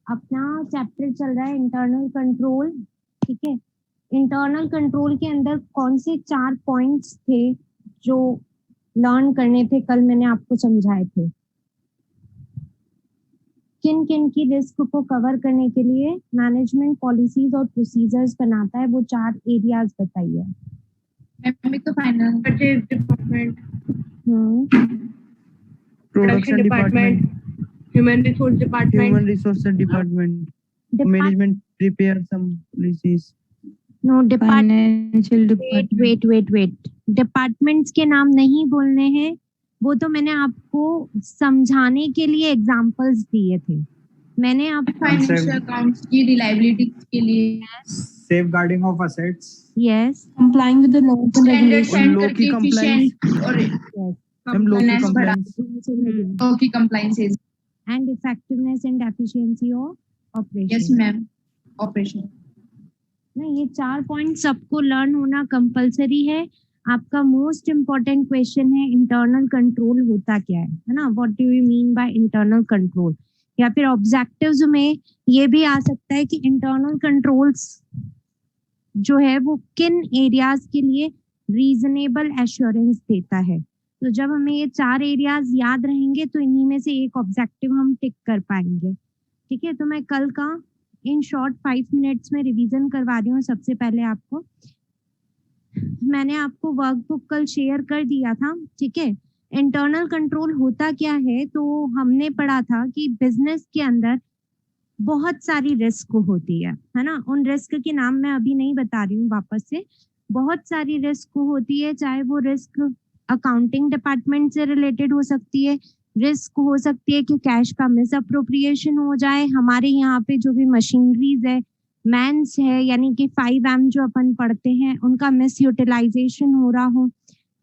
अपना चैप्टर चल रहा है इंटरनल कंट्रोल, ठीक है। इंटरनल कंट्रोल के अंदर कौन से 4 पॉइंट्स थे जो लर्न करने थे, कल मैंने आपको समझाए थे। किन किन की रिस्क को कवर करने के लिए मैनेजमेंट पॉलिसीज और प्रोसीजर्स बनाता है, वो 4 एरियाज बताइए। Finance department, production department, human resource department, human resources department, management prepare some policies. No financial department. Wait departments के नाम नहीं बोलने हैं, वो तो मैंने आपको समझाने के लिए एग्जांपल्स दिए थे। मैंने आपको फाइनेंशियल अकाउंट्स की रिलायबिलिटी के लिए, safeguarding of assets, yes complying with the laws and standards और एंड law की compliance, और हम law की compliance, लॉ की compliances. And effectiveness and efficiency of operation. Yes ma'am, operation. ना ये 4 पॉइंट सबको लर्न होना कंपलसरी है। आपका मोस्ट इम्पोर्टेंट क्वेश्चन है इंटरनल कंट्रोल होता क्या है ना, what do you mean by internal control. या फिर ऑब्जेक्टिव्स में ये भी आ सकता है कि इंटरनल कंट्रोल्स जो है वो किन एरियाज के लिए रीजनेबल एश्योरेंस देता है। तो जब हमें ये 4 एरियाज याद रहेंगे तो इन्हीं में से एक ऑब्जेक्टिव हम टिक कर पाएंगे, ठीक है। तो मैं कल का इन शॉर्ट 5 मिनट्स में रिवीजन करवा रही हूँ। सबसे पहले आपको मैंने आपको वर्कबुक कल शेयर कर दिया था, ठीक है। इंटरनल कंट्रोल होता क्या है, तो हमने पढ़ा था कि बिजनेस के अंदर बहुत सारी रिस्क होती है ना। उन रिस्क के नाम मैं अभी नहीं बता रही हूँ, वापस से बहुत सारी रिस्क होती है। चाहे वो रिस्क अकाउंटिंग डिपार्टमेंट से रिलेटेड हो सकती है, रिस्क हो सकती है कि कैश का मिस अप्रोप्रिएशन हो जाए, हमारे यहाँ पे जो भी मशीनरीज है, मैन्स है, यानी कि 5M जो अपन पढ़ते हैं उनका मिस यूटिलाइजेशन हो रहा हो,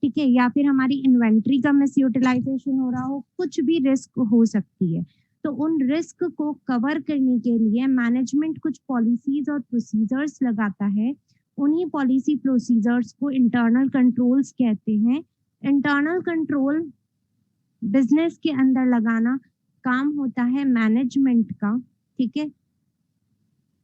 ठीक है। या फिर हमारी इन्वेंट्री का मिस यूटिलाइजेशन हो रहा हो, कुछ भी रिस्क हो सकती है। तो उन रिस्क को कवर करने के लिए मैनेजमेंट कुछ पॉलिसीज और प्रोसीजर्स लगाता है। उन्हीं पॉलिसी प्रोसीजर्स को इंटरनल कंट्रोल्स कहते हैं। इंटरनल कंट्रोल बिजनेस के अंदर लगाना काम होता है मैनेजमेंट का, ठीक है।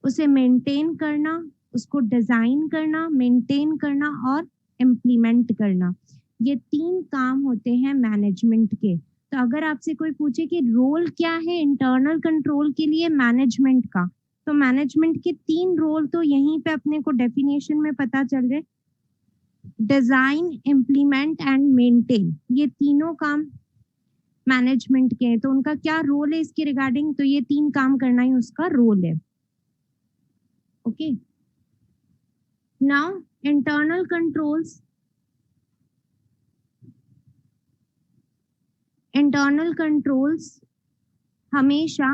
उसे मेंटेन करना, उसको डिजाइन करना, मेंटेन करना और इम्प्लीमेंट करना, ये 3 काम होते हैं मैनेजमेंट के। तो अगर आपसे कोई पूछे कि रोल क्या है इंटरनल कंट्रोल के लिए मैनेजमेंट का, तो मैनेजमेंट के 3 रोल तो यहीं पे अपने को डेफिनेशन में पता चल रहे, डिजाइन, इम्प्लीमेंट एंड मेंटेन, ये तीनों काम मैनेजमेंट के हैं। तो उनका क्या रोल है इसके रिगार्डिंग, तो ये 3 काम करना ही उसका रोल है। Okay, now internal controls, internal controls हमेशा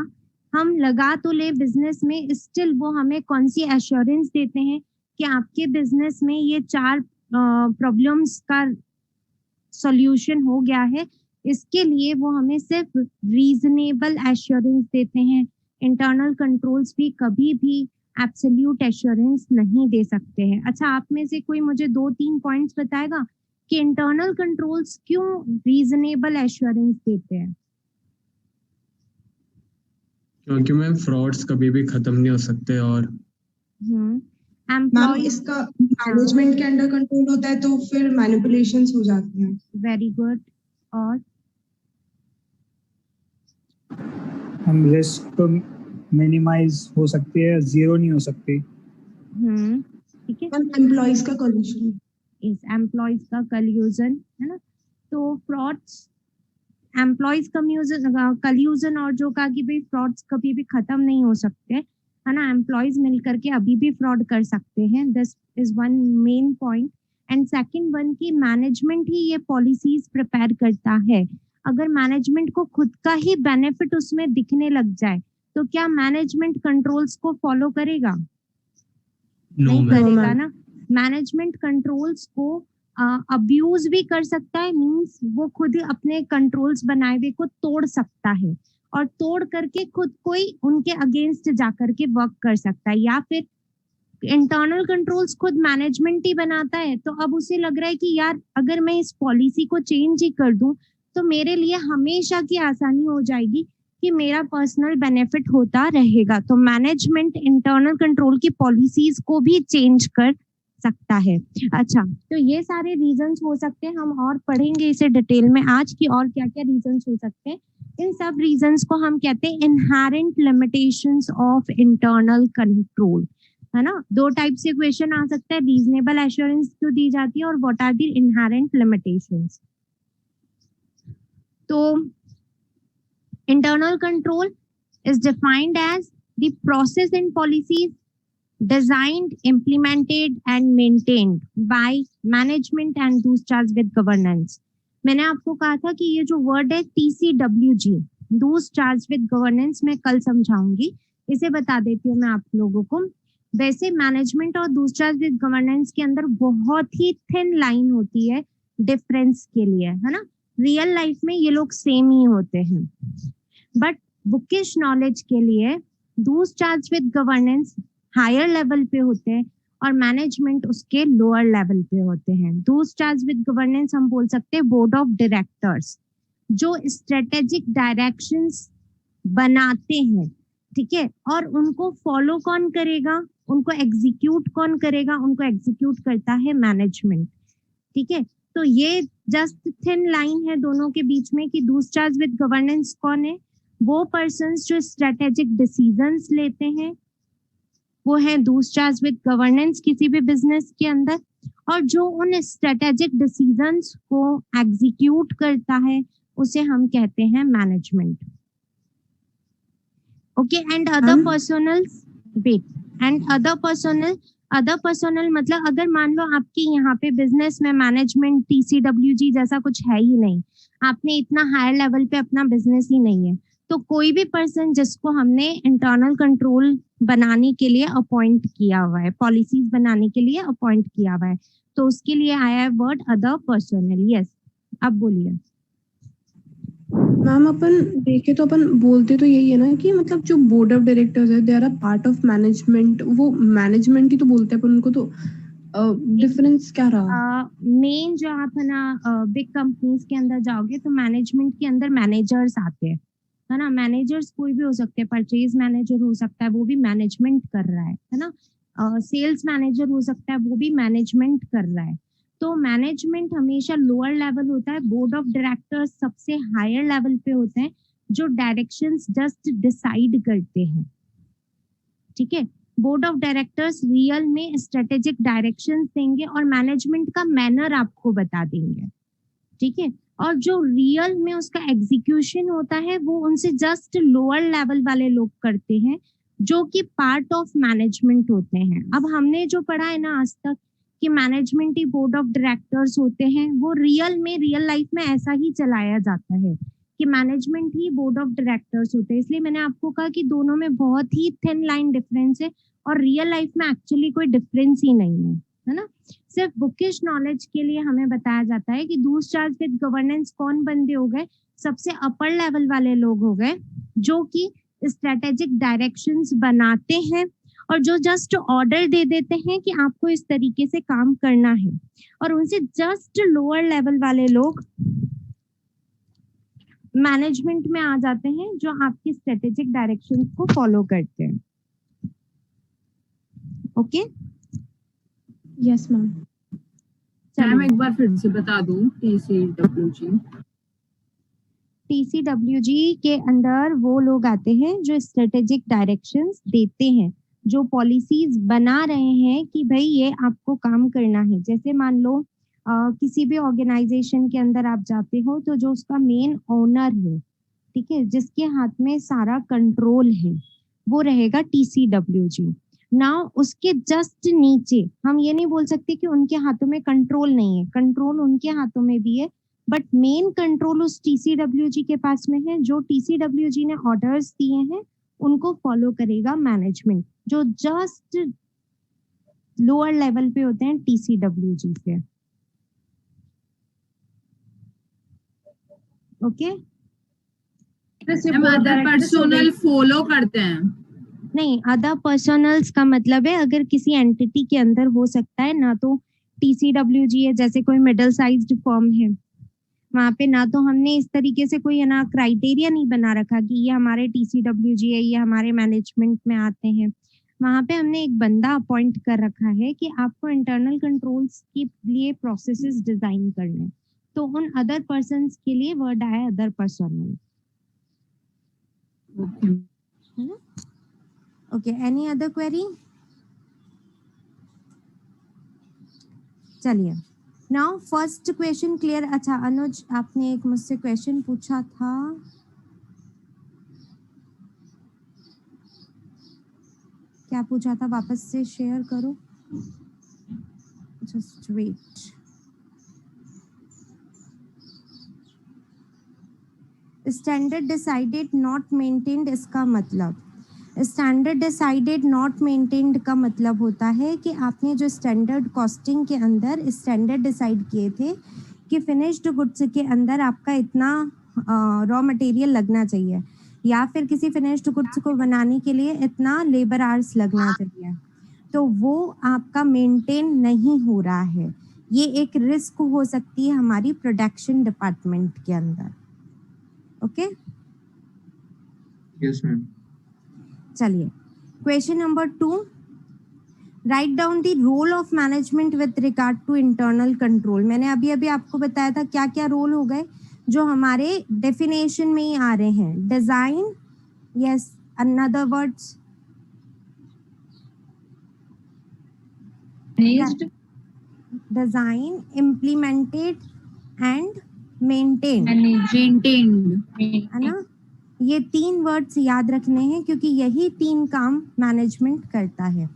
हम लगा तो ले बिजनेस में, स्टिल वो हमें कौन सी एश्योरेंस देते हैं कि आपके बिजनेस में ये 4 प्रॉब्लम्स का सॉल्यूशन हो गया है। इसके लिए वो हमें सिर्फ रीजनेबल एश्योरेंस देते हैं। इंटरनल कंट्रोल्स भी कभी भी एब्सोल्यूट एश्योरेंस नहीं दे सकते हैं। अच्छा, आप में से कोई मुझे 2-3 पॉइंट्स बताएगा कि इंटरनल कंट्रोल्स क्यों रीजनेबल एश्योरेंस देते हैं? क्योंकि मैम फ्रॉड्स कभी भी खत्म नहीं हो सकते। और मैम इसका मैनेजमेंट के अंडर कंट्रोल होता है तो फिर मैनिपुलेशंस हो जाते हैं। Very good. और हम रिस्क मिनिमाइज हो सकती है, जीरो नहीं हो सकती। ठीक है। एम्प्लॉइज का कोलिजन, इस एम्प्लॉइज का कल्यूजन है ना। तो फ्रॉड्स, एम्प्लॉइज कल्यूजन और जो कहा कि भाई फ्रॉड्स कभी भी खत्म नहीं हो सकते है ना, एम्प्लॉइज मिलकर के अभी भी फ्रॉड कर सकते हैं। This is one main point. And second one की मैनेजमेंट ही ये पॉलिसीज प्रिपेयर करता है। अगर मैनेजमेंट को खुद का ही बेनिफिट उसमें दिखने लग जाए तो क्या मैनेजमेंट कंट्रोल्स को फॉलो करेगा? नहीं करेगा ना। मैनेजमेंट कंट्रोल्स को अब्यूज भी कर सकता है, मींस वो खुद ही अपने कंट्रोल्स बनाए हुए को तोड़ सकता है और तोड़ करके खुद कोई उनके अगेंस्ट जाकर के वर्क कर सकता है। या फिर इंटरनल कंट्रोल्स खुद मैनेजमेंट ही बनाता है, तो अब उसे लग रहा है कि यार अगर मैं इस पॉलिसी को चेंज ही कर दूं तो मेरे लिए हमेशा की आसानी हो जाएगी कि मेरा पर्सनल बेनिफिट होता रहेगा। तो मैनेजमेंट इंटरनल कंट्रोल की पॉलिसीज को भी चेंज कर सकता है। अच्छा, तो ये सारे रीजंस हो सकते हैं, हम और पढ़ेंगे इसे डिटेल में आज की और क्या क्या रीजंस हो सकते हैं। इन सब रीजंस को हम कहते हैं inherent limitations of internal control, है ना। दो टाइप से क्वेश्चन आ सकता है, रीजनेबल एश्योरेंस क्यों दी जाती है और what are the inherent limitations. तो internal control is defined as the process and policies designed, implemented and maintained by management and those charged with governance. मैंने आपको कहा था कि ये जो वर्ड है TCWG, those charged with governance, मैं कल समझाऊंगी, इसे बता देती हूँ मैं आप लोगों को। वैसे मैनेजमेंट और those charged with governance के अंदर बहुत ही थिन लाइन होती है डिफरेंस के लिए, है ना। रियल लाइफ में ये लोग सेम ही होते हैं, बट बुकिश नॉलेज के लिए those charge with governance higher level पे होते हैं और मैनेजमेंट उसके लोअर लेवल पे होते हैं। दोस चार्ज विद गवर्नेंस हम बोल सकते हैं बोर्ड ऑफ डायरेक्टर्स, जो स्ट्रेटेजिक डायरेक्शंस बनाते हैं, ठीक है, और उनको फॉलो कौन करेगा, उनको एग्जीक्यूट कौन करेगा, उनको एग्जीक्यूट करता है मैनेजमेंट, ठीक है। तो ये जस्ट थिन लाइन है दोनों के बीच में कि दोस चार्ज विद गवर्नेंस कौन है, वो पर्सन्स जो स्ट्रेटेजिक डिसीजंस लेते हैं वो है दोस चार्ज विद गवर्नेंस किसी भी बिजनेस के अंदर, और जो उन स्ट्रेटेजिक डिसीजंस को एग्जीक्यूट करता है उसे हम कहते हैं management. Okay, and other personal wait and other personal मतलब अगर मान लो आपके यहाँ पे बिजनेस में मैनेजमेंट TCWG जैसा कुछ है ही नहीं, आपने इतना हायर लेवल पे अपना बिजनेस ही नहीं है, तो कोई भी पर्सन जिसको हमने इंटरनल कंट्रोल बनाने के लिए अपॉइंट किया हुआ है, पॉलिसीज बनाने के लिए अपॉइंट किया हुआ है, तो उसके लिए आया है वर्ड अदर पर्सनल। यस, अब बोलिए मैम। अपन देखे तो अपन बोलते तो यही है ना कि मतलब जो बोर्ड ऑफ डायरेक्टर्स है they are a part of management, वो मैनेजमेंट ही तो बोलते हैं अपन उनको, तो डिफरेंस क्या रहा? मेन जो आप है ना बिग कंपनीज के अंदर जाओगे तो मैनेजमेंट के अंदर मैनेजर्स आते हैं, है ना। मैनेजर्स कोई भी हो सकते हैं, परचेज मैनेजर हो सकता है, वो भी मैनेजमेंट कर रहा है ना। सेल्स मैनेजर हो सकता है, वो भी मैनेजमेंट कर रहा है। तो मैनेजमेंट हमेशा लोअर लेवल होता है, बोर्ड ऑफ डायरेक्टर्स सबसे हायर लेवल पे होते हैं जो डायरेक्शंस जस्ट डिसाइड करते हैं, ठीक है। बोर्ड ऑफ डायरेक्टर्स रियल में स्ट्रेटेजिक डायरेक्शंस देंगे और मैनेजमेंट का मैनर आपको बता देंगे, ठीक है। और जो रियल में उसका एग्जीक्यूशन होता है वो उनसे जस्ट लोअर लेवल वाले लोग करते हैं जो कि पार्ट ऑफ मैनेजमेंट होते हैं। अब हमने जो पढ़ा है ना आज तक कि management he board of directors होते हैं, वो रियल लाइफ में ऐसा ही चलाया जाता है कि management he board of directors होते हैं। इसलिए मैंने आपको कहा कि दोनों में बहुत ही थिन लाइन डिफरेंस है और रियल लाइफ में एक्चुअली कोई डिफरेंस ही नहीं है ना। सिर्फ बुकिश नॉलेज के लिए हमें बताया जाता है कि दोस चार्ज विद गवर्नेंस कौन बंदे हो गए, सबसे अपर लेवल वाले लोग हो गए जो कि स्ट्रेटेजिक डायरेक्शंस बनाते हैं और जो जस्ट ऑर्डर दे देते हैं कि आपको इस तरीके से काम करना है, और उनसे जस्ट लोअर लेवल वाले लोग मैनेजमेंट में आ जाते हैं जो आपकी स्ट्रेटेजिक डायरेक्शंस को फॉलो करते हैं। Okay, yes ma'am. मैम एक बार फिर से बता दूं, TCWG के अंदर वो लोग आते हैं जो स्ट्रेटेजिक डायरेक्शंस देते हैं, जो पॉलिसीज बना रहे हैं कि भाई ये आपको काम करना है। जैसे मान लो किसी भी ऑर्गेनाइजेशन के अंदर आप जाते हो तो जो उसका मेन ओनर है, ठीक है, जिसके हाथ में सारा कंट्रोल है, वो रहेगा TCWG। नाउ उसके जस्ट नीचे हम ये नहीं बोल सकते कि उनके हाथों में कंट्रोल नहीं है, कंट्रोल उनके हाथों में भी है, बट मेन कंट्रोल उस TCWG के पास में है। जो TCWG ने ऑर्डर्स दिए हैं उनको फॉलो करेगा मैनेजमेंट, जो जस्ट लोअर लेवल पे होते हैं TCWG से। ओके, अदर पर्सनल फॉलो करते हैं? नहीं, अदर पर्सनल्स का मतलब है अगर किसी एंटिटी के अंदर हो सकता है ना, तो TCWG है, जैसे कोई मिडिल साइज्ड फर्म है वहां पे ना तो हमने इस तरीके से कोई है ना क्राइटेरिया नहीं बना रखा कि ये हमारे TCWG है, ये हमारे मैनेजमेंट में आते हैं। वहां पे हमने एक बंदा अपॉइंट कर रखा है कि आपको इंटरनल कंट्रोल्स के लिए प्रोसेसेस डिजाइन करने हैं। तो उन अदर पर्सन्स के लिए वर्ड आया other personal. Okay, any other query? चलिए, नाउ फर्स्ट क्वेश्चन क्लियर। अच्छा अनुज, आपने एक मुझसे क्वेश्चन पूछा था, क्या पूछा था? वापस से शेयर करो, just wait. Standard decided not maintained, इसका मतलब स्टैंडर्ड डिसाइडेड नॉट मेंटेन्ड का मतलब होता है कि आपने जो स्टैंडर्ड कॉस्टिंग के अंदर स्टैंडर्ड डिसाइड किए थे कि फिनिश्ड गुड्स के अंदर आपका इतना रॉ मटेरियल लगना चाहिए, या फिर किसी फिनिश्ड गुड्स को बनाने के लिए इतना लेबर आवर्स लगना चाहिए, तो वो आपका मेंटेन नहीं हो रहा है। ये एक रिस्क हो सकती है हमारी प्रोडक्शन डिपार्टमेंट के अंदर। Okay, yes ma'am. चलिए, question number 2, write down the role of management with regard to internal control. मैंने अभी अभी आपको बताया था क्या क्या रोल हो गए जो हमारे डेफिनेशन में ही आ रहे हैं। Design, yes, another words, design, implemented and maintain, maintained, है ना? ये 3 वर्ड्स याद रखने हैं क्योंकि यही 3 काम मैनेजमेंट करता है।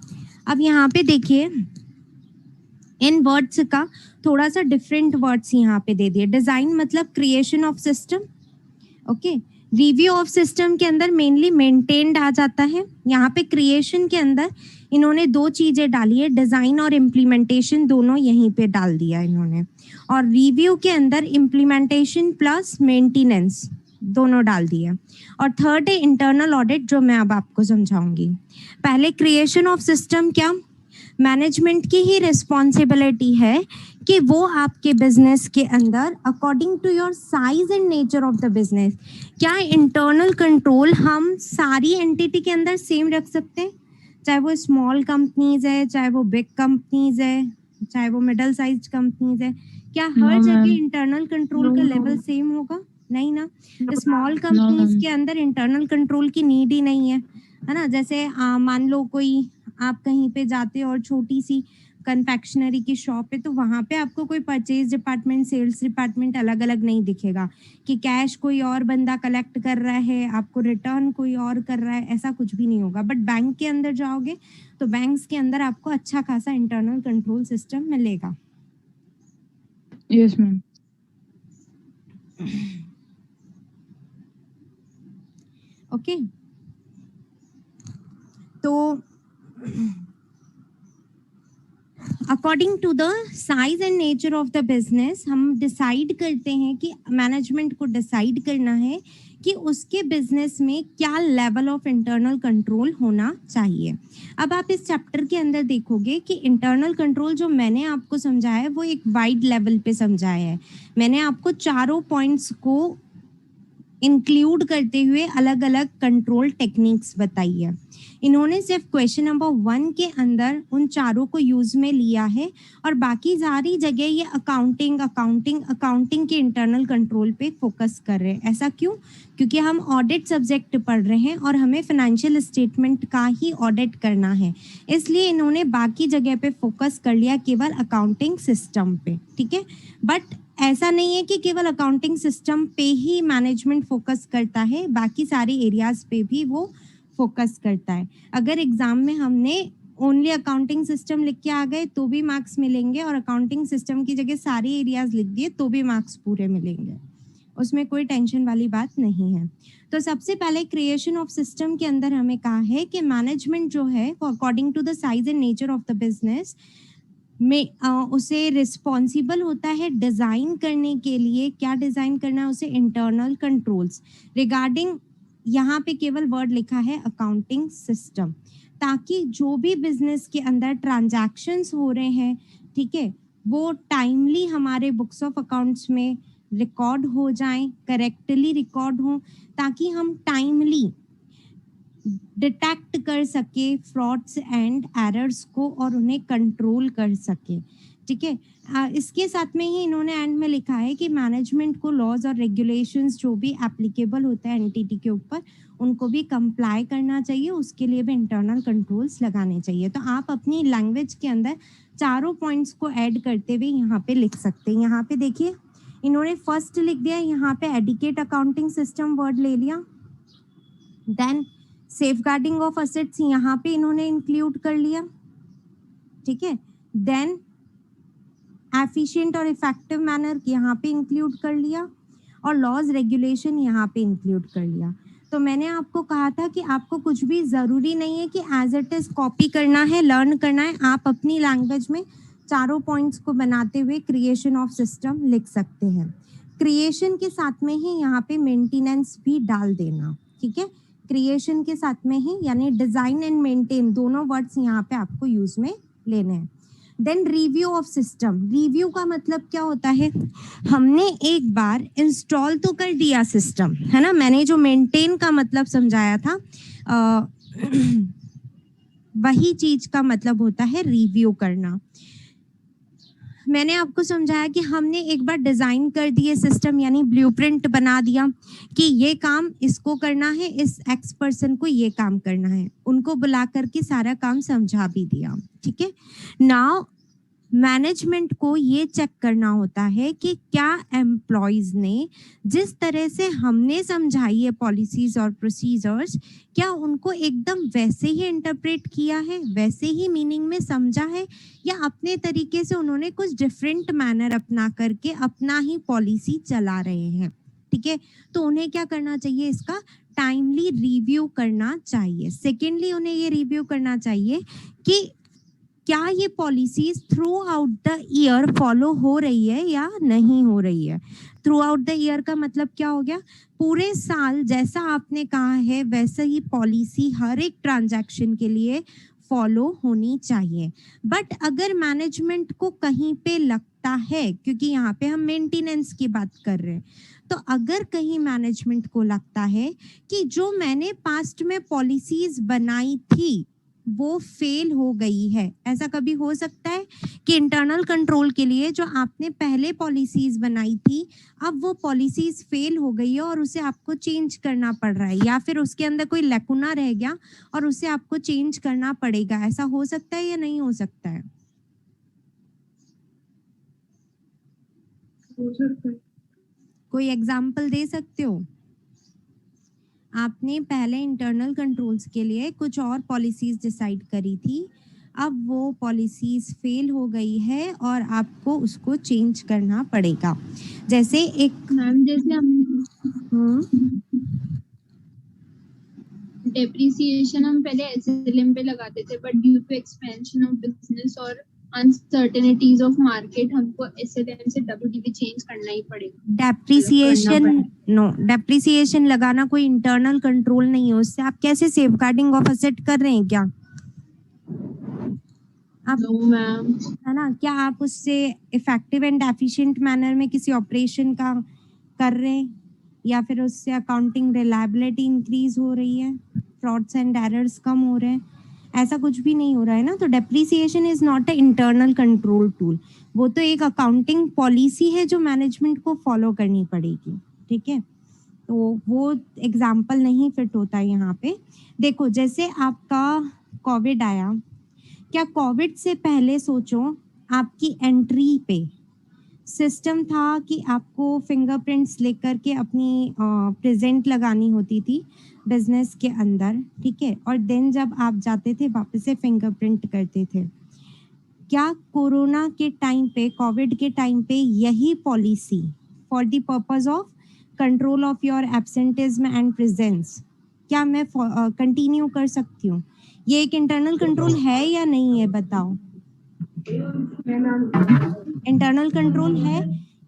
अब यहाँ पे देखिए, इन वर्ड्स का थोड़ा सा डिफरेंट वर्ड्स यहाँ पे दे दिए। डिजाइन मतलब creation of system, okay. Review of system के अंदर मेनली मेंटेन्ड आ जाता है। यहाँ पे क्रिएशन के अंदर इन्होंने 2 चीजें डाली है, डिजाइन और इम्प्लीमेंटेशन, दोनों यहीं पे डाल दिया इन्होंने। और रिव्यू के अंदर इम्प्लीमेंटेशन प्लस मेंटेनेंस दोनों डाल दिए। और थर्ड है इंटरनल ऑडिट, जो मैं अब आपको समझाऊंगी। पहले क्रिएशन ऑफ सिस्टम, क्या मैनेजमेंट की ही रिस्पॉन्सिबिलिटी है कि वो आपके बिजनेस के अंदर according to your size and nature of the business, क्या इंटरनल कंट्रोल हम सारी एंटिटी के अंदर सेम रख सकते हैं, चाहे वो स्मॉल कंपनीज है, चाहे वो बिग कंपनीज है, चाहे वो मिडिल साइज कंपनीज है, क्या हर जगह इंटरनल कंट्रोल का लेवल सेम होगा? नहीं ना। स्मॉल कंपनीज के अंदर इंटरनल कंट्रोल की नीड ही नहीं है ना। जैसे मान लो कोई आप कहीं पे जाते हो और छोटी सी कन्फेक्शनरी की शॉप है, तो वहां पे आपको कोई परचेज डिपार्टमेंट, सेल्स डिपार्टमेंट अलग अलग नहीं दिखेगा कि कैश कोई और बंदा कलेक्ट कर रहा है, आपको रिटर्न कोई और कर रहा है, ऐसा कुछ भी नहीं होगा। बट बैंक के अंदर जाओगे तो बैंक्स के अंदर आपको अच्छा खासा इंटरनल कंट्रोल सिस्टम मिलेगा। Yes ma'am. ओके, तो according to the size and nature of the business हम डिसाइड करते हैं कि मैनेजमेंट को डिसाइड करना है कि उसके बिजनेस में क्या लेवल ऑफ इंटरनल कंट्रोल होना चाहिए। अब आप इस चैप्टर के अंदर देखोगे कि इंटरनल कंट्रोल जो मैंने आपको समझाया है वो एक वाइड लेवल पे समझाया है। मैंने आपको चारों पॉइंट्स को इंक्लूड करते हुए अलग अलग कंट्रोल टेक्निक्स बताई है। इन्होंने सिर्फ क्वेश्चन नंबर 1 के अंदर उन चारों को यूज में लिया है और बाकी सारी जगह ये अकाउंटिंग के इंटरनल कंट्रोल पे फोकस कर रहे हैं। ऐसा क्यों? क्योंकि हम ऑडिट सब्जेक्ट पढ़ रहे हैं और हमें फाइनेंशियल स्टेटमेंट का ही ऑडिट करना है, इसलिए इन्होंने बाकी जगह पे फोकस कर लिया केवल अकाउंटिंग सिस्टम पे। ठीक है, बट ऐसा नहीं है कि केवल अकाउंटिंग सिस्टम पे ही मैनेजमेंट फोकस करता है, बाकी सारे एरियाज पे भी वो फोकस करता है। अगर एग्जाम में हमने ओनली अकाउंटिंग सिस्टम लिख के आ गए तो भी मार्क्स मिलेंगे, और अकाउंटिंग सिस्टम की जगह सारे एरियाज लिख दिए तो भी मार्क्स पूरे मिलेंगे, उसमें कोई टेंशन वाली बात नहीं है। तो सबसे पहले क्रिएशन ऑफ सिस्टम के अंदर हमें कहा है कि मैनेजमेंट जो है वो according to the size and nature of the business में उसे रिस्पॉन्सिबल होता है डिजाइन करने के लिए। क्या डिजाइन करना है उसे? इंटरनल कंट्रोल्स रिगार्डिंग, यहाँ पे केवल वर्ड लिखा है अकाउंटिंग सिस्टम, ताकि जो भी बिजनेस के अंदर ट्रांजैक्शंस हो रहे हैं, ठीक है, वो टाइमली हमारे बुक्स ऑफ अकाउंट्स में रिकॉर्ड हो जाएं, करेक्टली रिकॉर्ड हो, ताकि हम टाइमली डिटेक्ट कर सके फ्रॉड्स एंड एरर्स को और उन्हें कंट्रोल कर सके। ठीक है, इसके साथ में ही इन्होंने एंड में लिखा है कि मैनेजमेंट को लॉज और रेगुलेशंस जो भी एप्लीकेबल होता है एंटिटी के ऊपर उनको भी कंप्लाई करना चाहिए, उसके लिए भी इंटरनल कंट्रोल्स लगाने चाहिए। तो आप अपनी लैंग्वेज के अंदर चारों पॉइंट्स को ऐड करते हुए यहाँ पे लिख सकते हैं। यहाँ पे देखिए इन्होंने फर्स्ट लिख दिया, यहाँ पे एडिकेट अकाउंटिंग सिस्टम वर्ड ले लिया, देन सेफगार्डिंग ऑफ असेट्स यहाँ पे इन्होंने इंक्लूड कर लिया। ठीक है, देन एफिशिएंट और इफेक्टिव मैनर यहाँ पे इंक्लूड कर लिया, और लॉज रेगुलेशन यहाँ पे इंक्लूड कर लिया। तो मैंने आपको कहा था कि आपको कुछ भी जरूरी नहीं है कि एज इट इज कॉपी करना है, लर्न करना है, आप अपनी लैंग्वेज में चारों पॉइंट्स को बनाते हुए क्रिएशन ऑफ सिस्टम लिख सकते हैं। क्रिएशन के साथ में ही यहाँ पे मेंटेनेंस भी डाल देना। ठीक है, क्रिएशन के साथ में ही, यानी डिजाइन एंड मेंटेन दोनों वर्ड्स यहाँ पे आपको यूज में लेने हैं। Then review of system, review का मतलब क्या होता है, हमने एक बार इंस्टॉल तो कर दिया सिस्टम, है ना, मैंने जो मेंटेन का मतलब समझाया था वही चीज का मतलब होता है रिव्यू करना। मैंने आपको समझाया कि हमने एक बार डिजाइन कर दिए सिस्टम, यानी ब्लूप्रिंट बना दिया कि ये काम इसको करना है, इस एक्स पर्सन को ये काम करना है, उनको बुला करके सारा काम समझा भी दिया। ठीक है, नाउ मैनेजमेंट को ये चेक करना होता है कि क्या एम्प्लॉयज ने जिस तरह से हमने समझाई है पॉलिसीज और प्रोसीजर्स, क्या उनको एकदम वैसे ही इंटरप्रेट किया है, वैसे ही मीनिंग में समझा है, या अपने तरीके से उन्होंने कुछ डिफरेंट मैनर अपना करके अपना ही पॉलिसी चला रहे हैं। ठीक है, तो उन्हें क्या करना चाहिए, इसका टाइमली रिव्यू करना चाहिए। सेकेंडली उन्हें ये रिव्यू करना चाहिए कि क्या ये policies through out the year follow हो रही है या नहीं हो रही है। थ्रू आउट द ईयर का मतलब क्या हो गया, पूरे साल जैसा आपने कहा है वैसे ही पॉलिसी हर एक ट्रांजैक्शन के लिए फॉलो होनी चाहिए। बट अगर मैनेजमेंट को कहीं पे लगता है, क्योंकि यहाँ पे हम मेंटेनेंस की बात कर रहे हैं, तो अगर कहीं मैनेजमेंट को लगता है कि जो मैंने पास्ट में पॉलिसीज बनाई थी वो फेल हो गई है, ऐसा कभी हो सकता है कि इंटरनल कंट्रोल के लिए जो आपने पहले पॉलिसीज बनाई थी अब वो पॉलिसीज फेल हो गई है और उसे आपको चेंज करना पड़ रहा है, या फिर उसके अंदर कोई लैकुना रह गया और उसे आपको चेंज करना पड़ेगा, ऐसा हो सकता है या नहीं हो सकता है? हो सकता है। कोई एग्जाम्पल दे सकते हो? आपने पहले इंटरनल कंट्रोल्स के लिए कुछ और पॉलिसीज डिसाइड करी थी, अब वो पॉलिसीज फेल हो गई है और आपको उसको चेंज करना पड़ेगा। जैसे एक मैम, जैसे हम डेप्रिसिएशन हम पहले एसएलएम पे लगाते थे, but due to expansion of business और अनसर्टेनिटीज ऑफ मार्केट हमको एसएलएम से डब्ल्यूडीवी चेंज करना ही पड़ेगा। डेप्रिसिएशन लगाना कोई इंटरनल कंट्रोल नहीं है, उससे आप कैसे सेफगार्डिंग ऑफ एसेट कर रहे हैं क्या आप? No ma'am. है ना, क्या आप उससे इफेक्टिव एंड एफिशिएंट मैनर में किसी ऑपरेशन का कर रहे हैं, या फिर उससे अकाउंटिंग रिलायबिलिटी इंक्रीज हो रही है, फ्रॉड्स एंड एरर्स कम हो रहे हैं? ऐसा कुछ भी नहीं हो रहा है ना। तो depreciation is not a internal control tool, वो तो एक अकाउंटिंग पॉलिसी है जो मैनेजमेंट को फॉलो करनी पड़ेगी। ठीक है, तो वो एग्जाम्पल नहीं फिट होता है यहाँ पे। देखो, जैसे आपका कोविड आया, क्या कोविड से पहले सोचो आपकी एंट्री पे सिस्टम था कि आपको फिंगरप्रिंट्स लेकर के अपनी प्रेजेंट लगानी होती थी बिजनेस के अंदर, ठीक है, और देन जब आप जाते थे वापस से फिंगरप्रिंट करते थे। क्या कोरोना के टाइम पे, कोविड के टाइम पे यही policy for the purpose of control of your absenteeism and presence, क्या मैं कंटिन्यू कर सकती हूँ? ये एक इंटरनल कंट्रोल है या नहीं है, बताओ? इंटरनल कंट्रोल है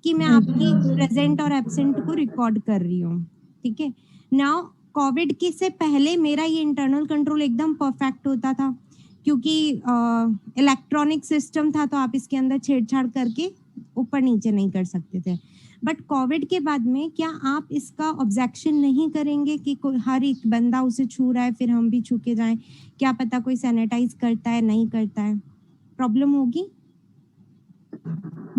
कि मैं आपकी प्रेजेंट और एब्सेंट को रिकॉर्ड कर रही हूँ। ठीक है, नाउ कोविड के से पहले मेरा ये इंटरनल कंट्रोल एकदम परफेक्ट होता था, क्योंकि इलेक्ट्रॉनिक सिस्टम था, तो आप इसके अंदर छेड़छाड़ करके ऊपर नीचे नहीं कर सकते थे। बट कोविड के बाद में क्या आप इसका ऑब्जेक्शन नहीं करेंगे कि हर एक बंदा उसे छू रहा है, फिर हम भी छू के जाएं, क्या पता कोई सैनिटाइज करता है नहीं करता है, प्रॉब्लम होगी।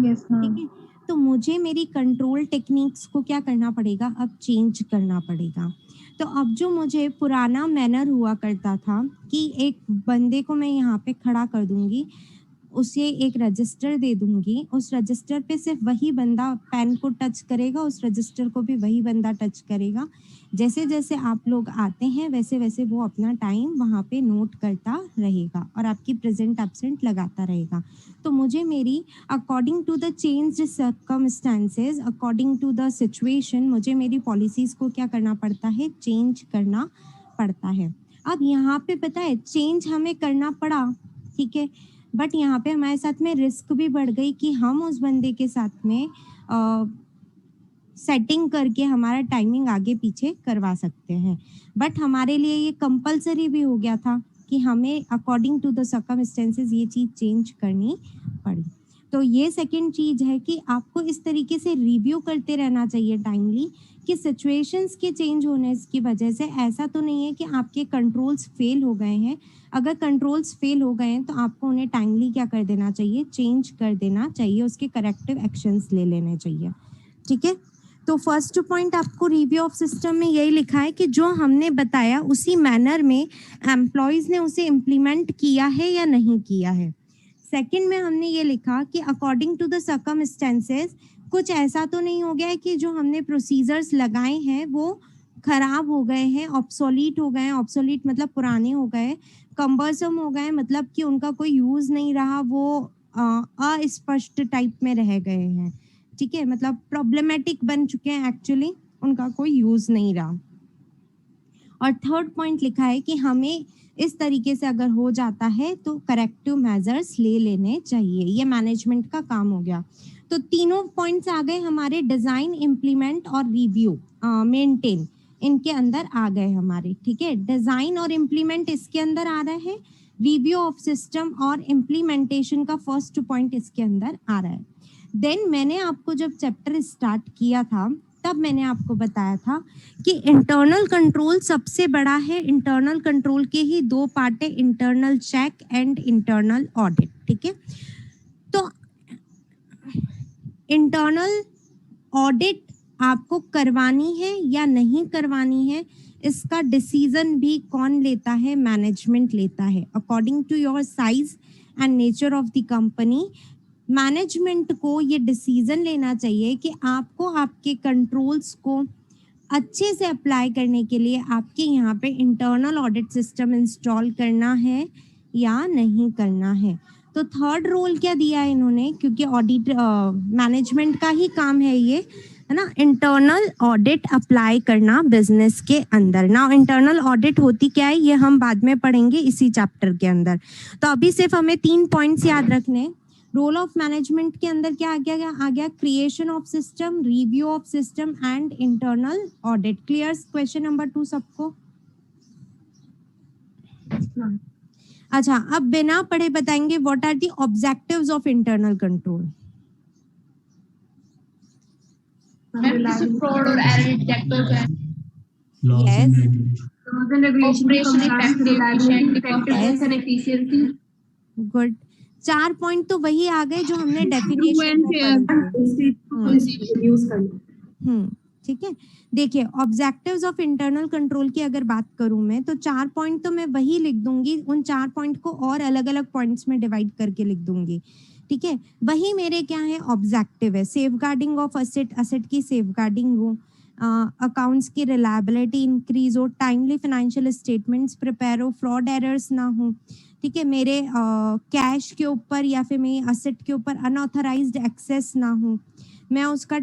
Yes ma'am. ठीक है, तो मुझे मेरी कंट्रोल टेक्निक्स को क्या करना पड़ेगा, अब चेंज करना पड़ेगा। तो अब जो मुझे पुराना मैनर हुआ करता था कि एक बंदे को मैं यहाँ पे खड़ा कर दूंगी, उसे एक रजिस्टर दे दूंगी, उस रजिस्टर पे सिर्फ वही बंदा पेन को टच करेगा, उस रजिस्टर को भी वही बंदा टच करेगा। जैसे जैसे आप लोग आते हैं वैसे वैसे वो अपना टाइम वहाँ पे नोट करता रहेगा और आपकी प्रेजेंट एब्सेंट लगाता रहेगा। तो मुझे मेरी according to the changed circumstances, according to the situation, मुझे मेरी पॉलिसीज को क्या करना पड़ता है, चेंज करना पड़ता है। अब यहाँ पे पता है चेंज हमें करना पड़ा, ठीक है, बट यहाँ पे हमारे साथ में रिस्क भी बढ़ गई कि हम उस बंदे के साथ में सेटिंग करके हमारा टाइमिंग आगे पीछे करवा सकते हैं। बट हमारे लिए ये कंपलसरी भी हो गया था कि हमें अकॉर्डिंग टू द सर्कमस्टेंसेस ये चीज़ चेंज करनी पड़ी। तो ये सेकंड चीज़ है कि आपको इस तरीके से रिव्यू करते रहना चाहिए टाइमली कि सिचुएशंस के चेंज होने की वजह से ऐसा तो नहीं है कि आपके कंट्रोल्स फेल हो गए हैं। अगर कंट्रोल्स फेल हो गए हैं तो आपको उन्हें टाइमली क्या कर देना चाहिए, चेंज कर देना चाहिए, उसके करेक्टिव एक्शंस ले लेने चाहिए। ठीक है, तो फर्स्ट पॉइंट आपको रिव्यू ऑफ सिस्टम में यही लिखा है कि जो हमने बताया उसी मैनर में एम्प्लॉयज ने उसे इम्प्लीमेंट किया है या नहीं किया है। सेकंड में हमने ये लिखा कि अकॉर्डिंग टू द सर्कमस्टेंसेस कुछ ऐसा तो नहीं हो गया है कि जो हमने प्रोसीजर्स लगाए हैं वो खराब हो गए हैं, ऑब्सोलीट हो गए हैं, ऑब्सोलीट मतलब पुराने हो गए, कम्बरसम हो गए मतलब कि उनका कोई यूज नहीं रहा, वो अस्पष्ट टाइप में रह गए हैं। ठीक है, मतलब प्रॉब्लमेटिक बन चुके हैं, एक्चुअली उनका कोई यूज नहीं रहा। और थर्ड पॉइंट लिखा है कि हमें इस तरीके से अगर हो जाता है तो करेक्टिव मेजर्स ले लेने चाहिए, ये मैनेजमेंट का काम हो गया। तो तीनों पॉइंट्स आ गए हमारे, डिजाइन, इम्प्लीमेंट और रिव्यू, मेंटेन, इनके अंदर आ गए हमारे। ठीक है, डिजाइन और इम्प्लीमेंट इसके अंदर आ रहा है, रिव्यू ऑफ सिस्टम और इम्प्लीमेंटेशन का फर्स्ट पॉइंट इसके अंदर आ रहा है। देन मैंने आपको जब चैप्टर स्टार्ट किया था तब मैंने आपको बताया था कि इंटरनल कंट्रोल सबसे बड़ा है। इंटरनल कंट्रोल के ही दो पार्ट है, internal check and internal audit. ठीक है, तो इंटरनल ऑडिट आपको करवानी है या नहीं करवानी है, इसका डिसीजन भी कौन लेता है, मैनेजमेंट लेता है। According to your size and nature of the company, management को ये डिसीजन लेना चाहिए कि आपको आपके कंट्रोल्स को अच्छे से अप्लाई करने के लिए आपके यहाँ पे इंटरनल ऑडिट सिस्टम इंस्टॉल करना है या नहीं करना है। तो थर्ड रोल क्या दिया है इन्होंने, क्योंकि ऑडिट मैनेजमेंट का ही काम है ये, है ना, इंटरनल ऑडिट अप्लाई करना बिजनेस के अंदर। ना इंटरनल ऑडिट होती क्या है ये हम बाद में पढ़ेंगे इसी चैप्टर के अंदर। तो अभी सिर्फ हमें 3 पॉइंट्स याद रखने। रोल ऑफ मैनेजमेंट के अंदर क्या आ गया, creation of system, review of system and internal audit. Clear question number 2 सबको? अच्छा, अब बिना पढ़े बताएंगे what are the objectives of internal control. Fraud और एरर डिटेक्ट हो जाए, Yes. Operation effective, Yes. And efficiency. Good, 4 point तो वही आ गए जो हमने डेफिनेशन में पढ़े थे। ठीक है, देखिए ऑब्जेक्टिव्स ऑफ इंटरनल कंट्रोल की अगर बात करूं मैं तो 4 पॉइंट तो मैं वही लिख दूंगी, उन 4 पॉइंट को और अलग अलग पॉइंट्स में डिवाइड करके लिख दूंगी। ठीक है, वही मेरे क्या है, ऑब्जेक्टिव है। सेफगार्डिंग ऑफ असेट, असेट की सेफगार्डिंग हो, अकाउंट्स की रिलायबिलिटी इंक्रीज हो, टाइमली फाइनेंशियल स्टेटमेंट्स प्रिपेयर हो, फ्रॉड एरर्स ना हो। ठीक है, मेरे कैश के ऊपर या फिर मेरे असेट के ऊपर अनऑथराइज्ड एक्सेस ना हो, मैं उसका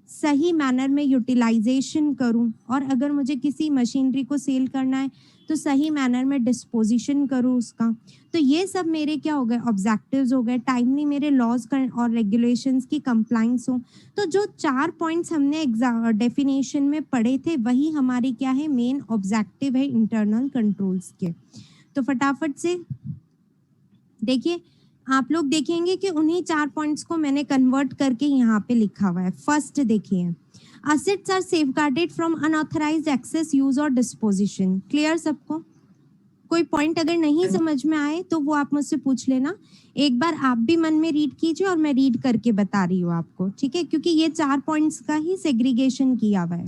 सही मैनर में यूटिलाइजेशन करूं, और अगर मुझे किसी मशीनरी को सेल करना है तो सही मैनर में डिस्पोजिशन करूं उसका। तो ये सब मेरे क्या हो गए, ऑब्जेक्टिव्स हो गए। टाइमली मेरे लॉज और रेगुलेशंस की कंप्लाइंस हो। तो जो 4 पॉइंट्स हमने डेफिनेशन में पढ़े थे वही हमारी क्या है, मेन ऑब्जेक्टिव है इंटरनल कंट्रोल्स के। तो फटाफट से देखिए, आप लोग देखेंगे कि उन्हीं 4 पॉइंट्स को मैंने कन्वर्ट करके यहाँ पे लिखा हुआ है। फर्स्ट देखिए, assets are safeguarded from unauthorised access, use और डिस्पोजिशन। क्लियर सबको? कोई पॉइंट अगर नहीं समझ में आए तो वो आप मुझसे पूछ लेना। एक बार आप भी मन में रीड कीजिए और मैं रीड करके बता रही हूँ आपको, ठीक है? क्योंकि ये 4 पॉइंट्स का ही सेग्रीगेशन किया हुआ है।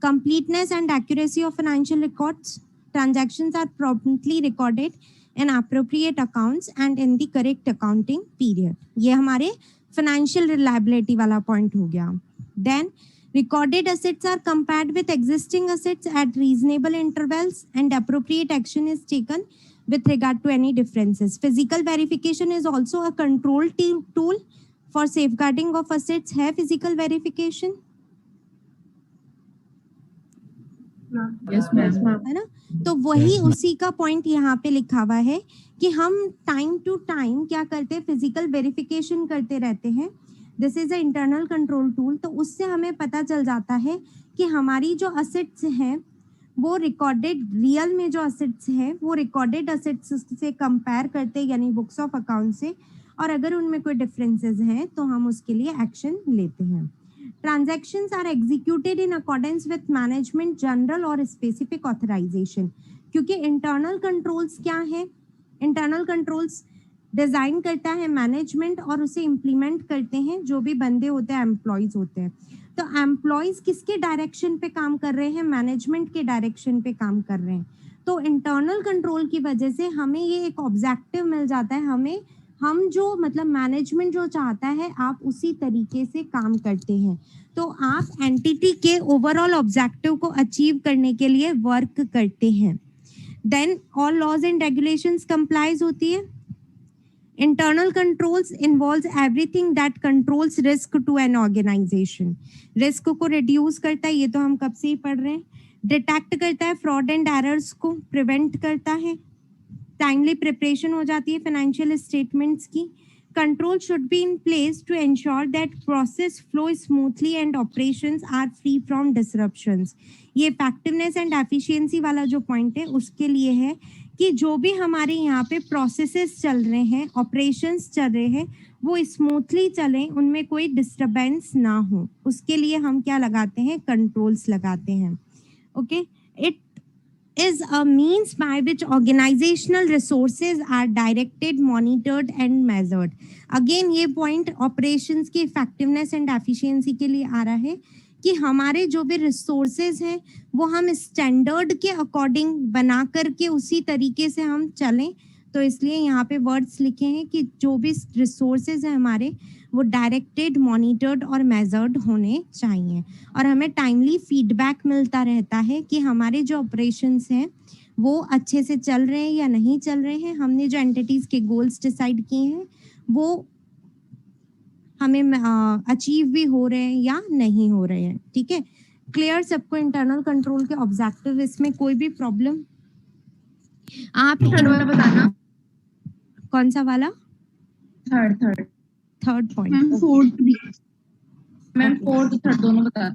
Completeness and accuracy of financial records, transactions are promptly recorded in appropriate accounts and in the correct accounting period. ये हमारे फाइनेंशियल रिलायबिलिटी वाला पॉइंट हो गया। Then recorded assets are compared with existing assets at reasonable intervals and appropriate action is taken with regard to any differences. Physical verification is also a control tool for safeguarding of assets. है physical verification? Yes ma'am. है ना? तो वही उसी का point यहाँ पे लिखा हुआ है कि हम टाइम टू टाइम क्या करते हैं, फिजिकल वेरिफिकेशन करते रहते हैं। This is a internal control tool. तो उससे हमें पता चल जाता है कि हमारी जो असेट्स हैं वो रिकॉर्डेड, रियल में जो असेट्स हैं वो रिकॉर्डेड असेट्स से कंपेयर करते हैं, यानी बुक्स ऑफ अकाउंट से, और अगर उनमें कोई डिफरेंसेस हैं तो हम उसके लिए एक्शन लेते हैं। Transactions are executed in accordance with management general और स्पेसिफिक ऑथराइजेशन। क्योंकि इंटरनल कंट्रोल्स क्या है, इंटरनल कंट्रोल्स डिजाइन करता है मैनेजमेंट और उसे इम्प्लीमेंट करते हैं जो भी बंदे होते हैं, एम्प्लॉयज होते हैं। तो एम्प्लॉयज किसके डायरेक्शन पे काम कर रहे हैं, मैनेजमेंट के डायरेक्शन पे काम कर रहे हैं। तो इंटरनल कंट्रोल की वजह से हमें ये एक ऑब्जेक्टिव मिल जाता है, हमें हम जो मतलब मैनेजमेंट जो चाहता है आप उसी तरीके से काम करते हैं। तो आप एंटिटी के ओवरऑल ऑब्जेक्टिव को अचीव करने के लिए वर्क करते हैं। Then all laws and regulations complies होती है। Internal controls involves everything that controls risk to an organization. Risk को reduce करता है, ये तो हम कब से ही पढ़ रहे हैं। Detect करता है fraud and errors को, prevent करता है। Timely preparation हो जाती है financial statements की। Control should be in place to ensure that process flow smoothly and operations are free from disruptions. ये effectiveness and efficiency वाला जो point है उसके लिए है कि जो भी हमारे यहाँ पे प्रोसेसेस चल रहे हैं, ऑपरेशंस चल रहे हैं, वो स्मूथली चलें, उनमें कोई डिस्टरबेंस ना हो, उसके लिए हम क्या लगाते हैं, कंट्रोल्स लगाते हैं। Okay, it is a means by which organisational resources are directed, monitored and measured. Again ये पॉइंट ऑपरेशंस की इफेक्टिवनेस एंड एफिशिएंसी के लिए आ रहा है कि हमारे जो भी रिसोर्सेज हैं वो हम स्टैंडर्ड के अकॉर्डिंग बना करके उसी तरीके से हम चलें। तो इसलिए यहाँ पे वर्ड्स लिखे हैं कि जो भी रिसोर्सेज हैं हमारे वो डायरेक्टेड, मॉनिटर्ड और मेजर्ड होने चाहिए, और हमें टाइमली फीडबैक मिलता रहता है कि हमारे जो ऑपरेशंस हैं वो अच्छे से चल रहे हैं या नहीं चल रहे हैं, हमने जो एंटिटीज के गोल्स डिसाइड किए हैं वो हमें अचीव भी हो रहे हैं या नहीं हो रहे हैं। ठीक है, क्लियर सबको इंटरनल कंट्रोल के ऑब्जेक्टिव, इसमें कोई भी प्रॉब्लम? आप थर्ड वाला बताना। कौन सा वाला? Third point. मैम फोर्थ भी, मैम फोर्थ थर्ड दोनों बता।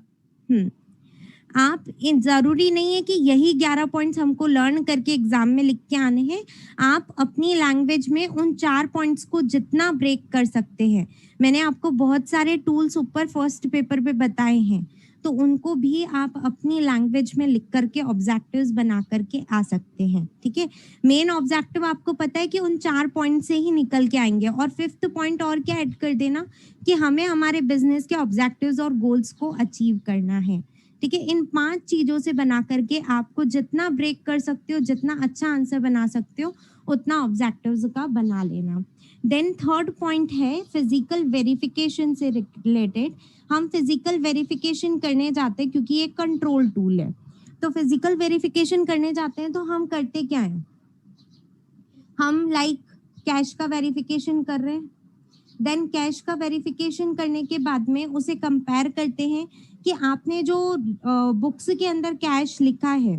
आप जरूरी नहीं है कि यही 11 पॉइंट्स हमको लर्न करके एग्जाम में लिख के आने हैं। आप अपनी लैंग्वेज में उन 4 पॉइंट्स को जितना ब्रेक कर सकते हैं, मैंने आपको बहुत सारे टूल्स ऊपर फर्स्ट पेपर पे बताए हैं, तो उनको भी आप अपनी लैंग्वेज में लिख करके ऑब्जेक्टिव्स बना करके आ सकते हैं। ठीक है, मेन ऑब्जेक्टिव आपको पता है कि उन 4 पॉइंट से ही निकल के आएंगे, और 5th पॉइंट और क्या ऐड कर देना कि हमें हमारे बिजनेस के ऑब्जेक्टिव्स और गोल्स को अचीव करना है। ठीक है, इन 5 चीजों से बना करके आपको जितना ब्रेक कर सकते हो, जितना अच्छा आंसर बना सकते हो, उतना ऑब्जेक्टिव्स का बना लेना। देन थर्ड पॉइंट है फिजिकल वेरिफिकेशन से रिलेटेड। हम फिजिकल वेरिफिकेशन करने जाते हैं क्योंकि ये कंट्रोल टूल है। तो फिजिकल वेरिफिकेशन करने जाते हैं तो हम करते क्या है, हम लाइक कैश का वेरिफिकेशन कर रहे हैं। देन कैश का वेरिफिकेशन करने के बाद में उसे कंपेयर करते हैं कि आपने जो बुक्स के अंदर कैश लिखा है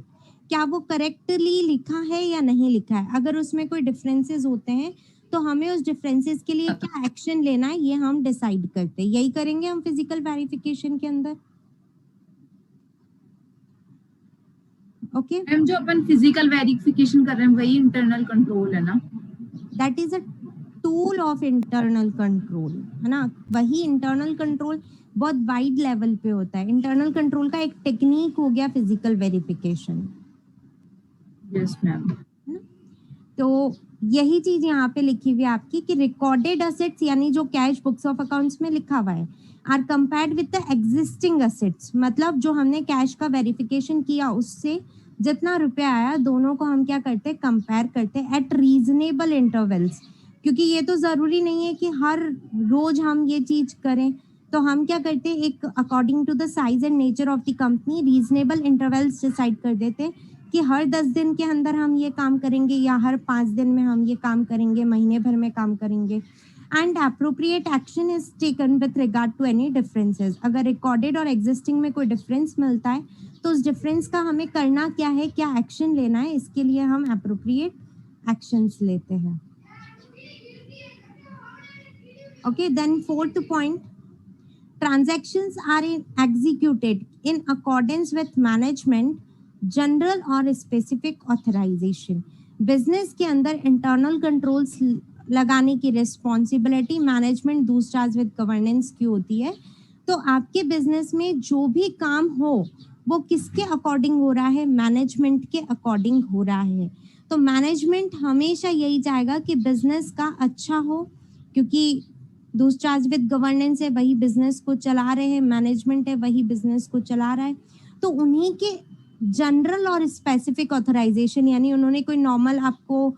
क्या वो करेक्टली लिखा है या नहीं लिखा है। अगर उसमें कोई डिफरेंसेस होते हैं तो हमें उस डिफरेंसेस के लिए क्या एक्शन लेना है ये हम डिसाइड करते हैं। यही करेंगे हम फिजिकल वेरिफिकेशन के अंदर। ओके, मैम जो अपन फिजिकल वेरिफिकेशन कर रहे हैं वही इंटरनल कंट्रोल है ना? That is a tool of internal control, है ना। वही इंटरनल कंट्रोल बहुत वाइड लेवल पे होता है। इंटरनल कंट्रोल का एक टेक्निक हो गया फिजिकल वेरिफिकेशन, यस मैम। तो यही चीज यहाँ पे लिखी हुई है आपकी कि रिकॉर्डेड असेट्स यानी जो कैश बुक्स ऑफ अकाउंट्स में लिखा हुआ है are compared with the existing assets, मतलब जो हमने कैश का वेरिफिकेशन किया उससे जितना रुपया आया दोनों को हम क्या करते हैं, कंपेयर करते हैं एट रीजनेबल इंटरवल्स। क्योंकि ये तो जरूरी नहीं है कि हर रोज हम ये चीज करें, तो हम क्या करते हैं, एक according to the size and nature of the company reasonable intervals decide कर देते हैं कि हर 10 दिन के अंदर हम ये काम करेंगे या हर 5 दिन में हम ये काम करेंगे, महीने भर में काम करेंगे। And appropriate action is taken with regard to any differences. अगर रिकॉर्डेड और एग्जिस्टिंग में कोई डिफरेंस मिलता है तो उस डिफरेंस का हमें करना क्या है, क्या एक्शन लेना है, इसके लिए हम अप्रोप्रिएट एक्शंस लेते हैं। Okay, then fourth point, transactions are executed in accordance with management general और स्पेसिफिक ऑथराइजेशन। बिजनेस के अंदर इंटरनल कंट्रोल्स लगाने की रिस्पॉन्सिबिलिटी मैनेजमेंट दूसरा विद गवर्नेंस की होती है। तो आपके बिजनेस में जो भी काम हो वो किसके अकॉर्डिंग हो रहा है, मैनेजमेंट के अकॉर्डिंग हो रहा है। तो मैनेजमेंट हमेशा यही चाहेगा कि बिजनेस का अच्छा हो, क्योंकि दूसरा विद गवर्नेंस है, वही बिजनेस को चला रहे हैं, मैनेजमेंट है वही बिजनेस को चला रहा है। तो उन्हीं के जनरल और स्पेसिफिक ऑथराइजेशन, यानी उन्होंने कोई नॉर्मल आपको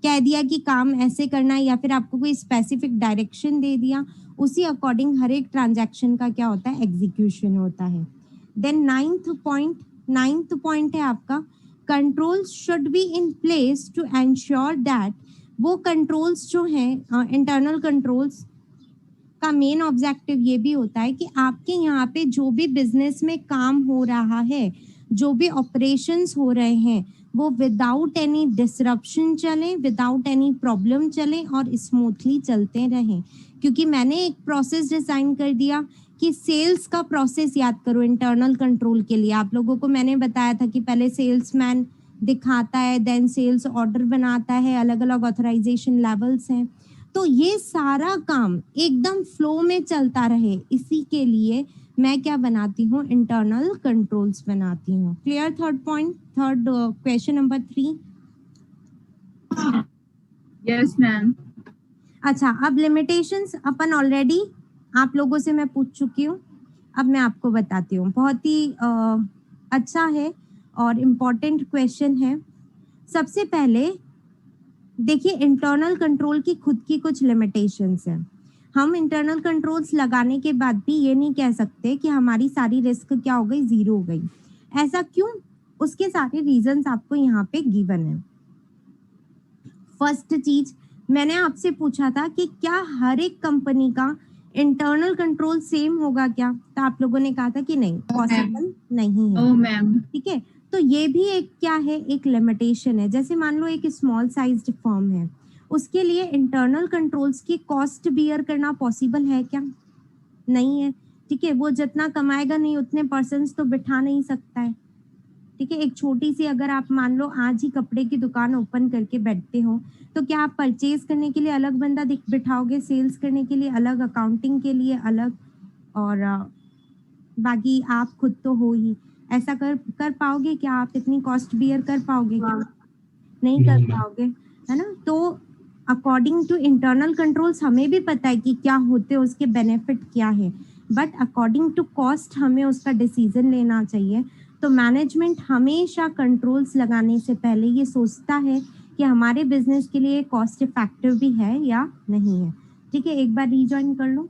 कह दिया कि काम ऐसे करना है या फिर आपको कोई स्पेसिफिक डायरेक्शन दे दिया, उसी अकॉर्डिंग हर एक ट्रांजैक्शन का क्या होता है, एग्जीक्यूशन होता है। देन नाइन्थ पॉइंट है आपका, controls should be in place to ensure that वो कंट्रोल्स जो हैं इंटरनल कंट्रोल्स का मेन ऑब्जेक्टिव ये भी होता है कि आपके यहाँ पे जो भी बिजनेस में काम हो रहा है, जो भी ऑपरेशंस हो रहे हैं, वो विदाउट एनी डिसरप्शन चलें, विदाउट एनी प्रॉब्लम चलें और स्मूथली चलते रहें। क्योंकि मैंने एक प्रोसेस डिजाइन कर दिया कि सेल्स का प्रोसेस याद करो इंटरनल कंट्रोल के लिए। आप लोगों को मैंने बताया था कि पहले सेल्समैन दिखाता है, देन सेल्स ऑर्डर बनाता है, अलग अलग ऑथराइजेशन लेवल्स हैं। तो ये सारा काम एकदम फ्लो में चलता रहे, इसी के लिए मैं क्या बनाती हूँ, इंटरनल कंट्रोल्स बनाती हूँ। Clear? Third point, third question number 3। Yes ma'am. अच्छा, अब लिमिटेशंस अपन ऑलरेडी आप लोगों से मैं पूछ चुकी हूँ, अब मैं आपको बताती हूँ। बहुत ही अच्छा है और इम्पोर्टेंट क्वेश्चन है। सबसे पहले देखिए, इंटरनल कंट्रोल की खुद की कुछ लिमिटेशंस हैं। हम इंटरनल कंट्रोल्स लगाने के बाद भी ये नहीं कह सकते कि हमारी सारी रिस्क क्या हो गई, जीरो हो गई। ऐसा क्यों? उसके सारे रीजंस आपको यहाँ पे गिवन है। फर्स्ट चीज, मैंने आपसे पूछा था कि क्या हर एक कंपनी का इंटरनल कंट्रोल सेम होगा क्या, तो आप लोगों ने कहा था कि नहीं, पॉसिबल नहीं है। ओ मैम। ठीक है, तो ये भी एक क्या है, एक लिमिटेशन है। जैसे मान लो एक स्मॉल साइज्ड फर्म है, उसके लिए इंटरनल कंट्रोल्स की कॉस्ट बियर करना पॉसिबल है क्या? नहीं है। ठीक है, वो जितना कमाएगा नहीं उतने पर्सन्स तो बिठा नहीं सकता है। ठीक है, एक छोटी सी अगर आप मान लो आज ही कपड़े की दुकान ओपन करके बैठते हो, तो क्या आप परचेज करने के लिए अलग बंदा बिठाओगे, सेल्स करने के लिए अलग, अकाउंटिंग के लिए अलग, और बाकी आप खुद तो हो ही। ऐसा कर पाओगे क्या? आप इतनी कॉस्ट बियर कर पाओगे क्या? नहीं कर पाओगे, है ना। तो अकॉर्डिंग टू इंटरनल कंट्रोल्स हमें भी पता है कि क्या होते हैं, उसके बेनिफिट क्या है, बट अकॉर्डिंग टू कॉस्ट हमें उसका डिसीजन लेना चाहिए। तो मैनेजमेंट हमेशा कंट्रोल्स लगाने से पहले ये सोचता है कि हमारे बिजनेस के लिए कॉस्ट इफेक्टिव भी है या नहीं है। ठीक है, एक बार रीजॉइन कर लो।